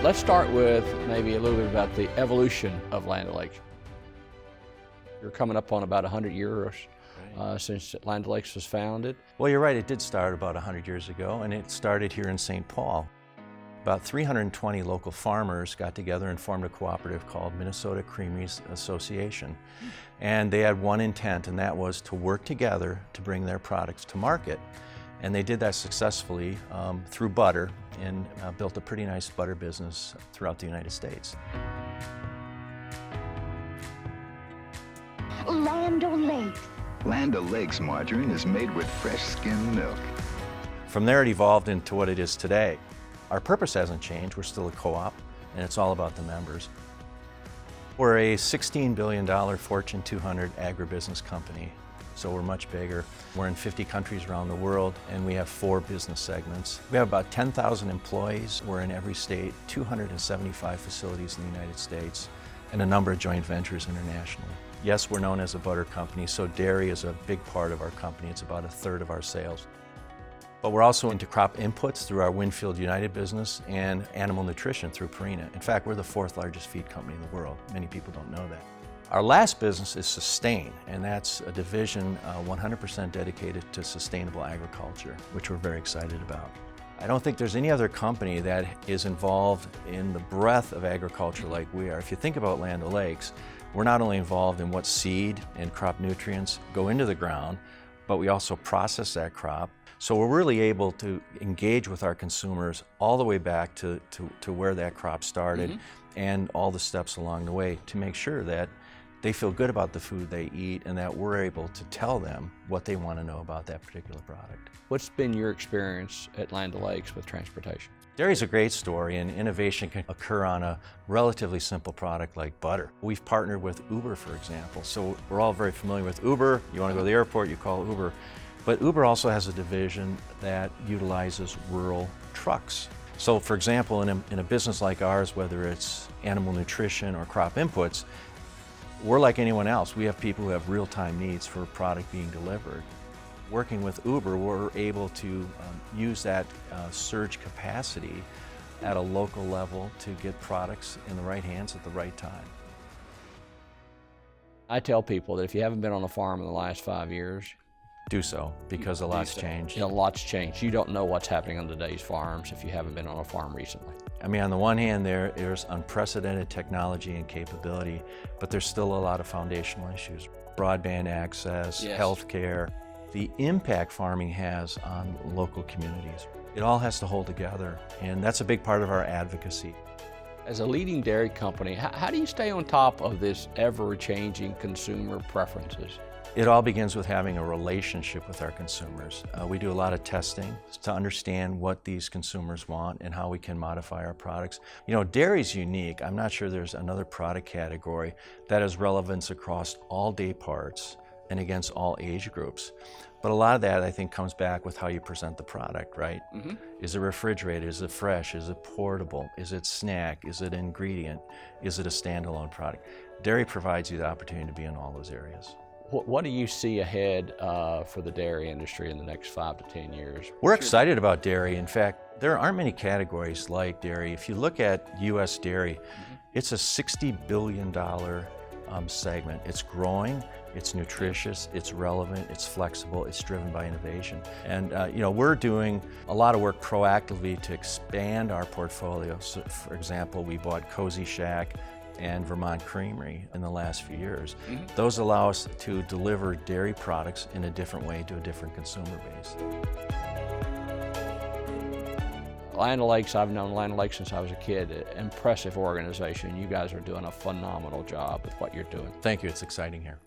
Let's start with maybe a little bit about the evolution of Land O'Lakes. You're coming up on about 100 years since Land O'Lakes was founded. Well, you're right, it did start about 100 years ago, and it started here in St. Paul. About 320 local farmers got together and formed a cooperative called Minnesota Creameries Association. And they had one intent, and that was to work together to bring their products to market. And they did that successfully through butter and built a pretty nice butter business throughout the United States. Land O'Lakes. Land O'Lakes margarine is made with fresh skim milk. From there it evolved into what it is today. Our purpose hasn't changed, we're still a co-op, and it's all about the members. We're a $16 billion Fortune 200 agribusiness company, so we're much bigger. We're in 50 countries around the world, and we have 4 business segments. We have about 10,000 employees. We're in every state, 275 facilities in the United States, and a number of joint ventures internationally. Yes, we're known as a butter company, so dairy is a big part of our company. It's about 1/3 of our sales. But we're also into crop inputs through our Winfield United business and animal nutrition through Purina. In fact, we're the 4th largest feed company in the world. Many people don't know that. Our last business is Sustain, and that's a division 100% dedicated to sustainable agriculture, which we're very excited about. I don't think there's any other company that is involved in the breadth of agriculture like we are. If you think about Land O'Lakes, we're not only involved in what seed and crop nutrients go into the ground, but we also process that crop. So we're really able to engage with our consumers all the way back to where that crop started and all the steps along the way to make sure that they feel good about the food they eat and that we're able to tell them what they want to know about that particular product. What's been your experience at Land O'Lakes with transportation? Dairy's a great story, and innovation can occur on a relatively simple product like butter. We've partnered with Uber, for example, so we're all very familiar with Uber. You want to go to the airport, you call Uber. But Uber also has a division that utilizes rural trucks. So for example, in a business like ours, whether it's animal nutrition or crop inputs, we're like anyone else. We have people who have real-time needs for a product being delivered. Working with Uber, we're able to use that surge capacity at a local level to get products in the right hands at the right time. I tell people that if you haven't been on a farm in the last 5 years, Do so, because a lot's changed. You know, lots changed. You don't know what's happening on today's farms if you haven't been on a farm recently. I mean, on the one hand, there's unprecedented technology and capability, but there's still a lot of foundational issues. Broadband access, healthcare, the impact farming has on local communities. It all has to hold together, and that's a big part of our advocacy. As a leading dairy company, how do you stay on top of this ever-changing consumer preferences? It all begins with having a relationship with our consumers. We do a lot of testing to understand what these consumers want and how we can modify our products. You know, dairy's unique. I'm not sure there's another product category that has relevance across all day parts and against all age groups. But a lot of that, I think, comes back with how you present the product, right? Is it refrigerated? Is it fresh? Is it portable? Is it snack? Is it ingredient? Is it a standalone product? Dairy provides you the opportunity to be in all those areas. What do you see ahead for the dairy industry in the next 5 to 10 years? We're excited about dairy. In fact, there aren't many categories like dairy. If you look at U.S. dairy, it's a $60 billion segment. It's growing, it's nutritious, it's relevant, it's flexible, it's driven by innovation. And you know, we're doing a lot of work proactively to expand our portfolio. So, for example, we bought Cozy Shack and Vermont Creamery in the last few years. Those allow us to deliver dairy products in a different way to a different consumer base. Land O'Lakes, I've known Land O'Lakes since I was a kid. Impressive organization. You guys are doing a phenomenal job with what you're doing. Thank you, it's exciting here.